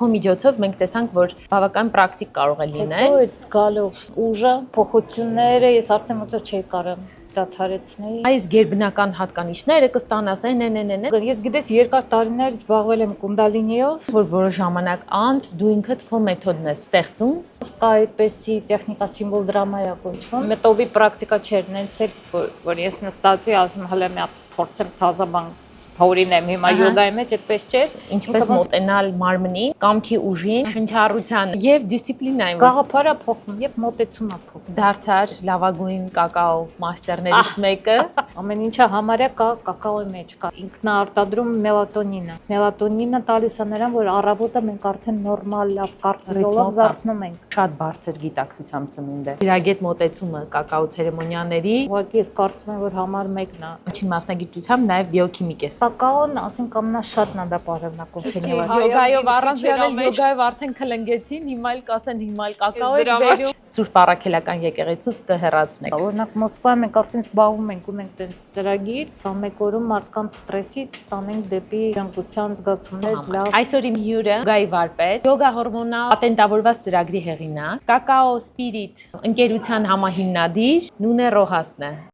քո միջոցով մենք տեսանք, որ բավական պրակտիկ կարող է լինել։ Հետո այդ զգալով ուժը, փոխությունները ես արդեն ոնց չէի կարող դադարեցնել։ Այս գերբնական հատկանիշները կստանաս Ես գիտես երկար տարիներ զբաղվել եմ կունդալինիով, որ որոշ ժամանակ անց դու ինքդ քո մեթոդն ես ստեղծում։ կա այդպեսի տեխնիկա սիմվոլ դրամայա կոչվում։ Մեթոդի պրակտիկա չէր նենց էլ, որ ես նստածի ասում հələ մի հատ փորձեմ թազա բան Հորինեմ հիմա յոգայի մեջ այդպես չէ, ինչպես մոտենալ մարմնին, կամքի ուժին, շնչառության եւ դիսցիպլինային։ Գաղափարը փոխվում եւ մոտեցումը փոխվում։ Դարձար լավագույն կակաո մաստերներից մեկը։ Ամեն ինչը համարյա կա կակաոյի մեջ, կա ինքնաարտադրում մելատոնինը։ Մելատոնինը տալիս է նրան, որ առավոտը մենք արդեն նորմալ լավ կորտիզոլով զարթնում ենք։ Շատ բարձր գիտակցությամբ սնունդ է։ Իրագետ մոտեցումը կակաո ցերեմոնիաների։ Ուղղակի ես կարծում եմ, որ համար մեկն է։ Առաջին մասնագիտությամբ նաեւ բիոքիմիկ ես։ Կակաոն, ասենք ամենաշատ նա դա պարևնակով գնելա։ Յոգայով առանց յոգայով արդեն քլնգեցին, հիմա էլ կասեն հիմա էլ կակաո է վերում։ Սուրբ առաքելական եկեղեցուց կհեռացնեք։ Օրինակ Մոսկվայում մենք արդեն զբաղվում ենք, ունենք տենց ծրագիր, 21 օրում մարդկանց ստրեսից տանենք դեպի ջանկության զգացումներ լավ։ Այսօր իմ հյուրը Գայի վարպետ, յոգա հորմոնալ պատենտավորված ծրագրի հեղինակ, Կակաո Սպիրիտ ընկերության համահիմնադիր Նունե Ռոհասն է։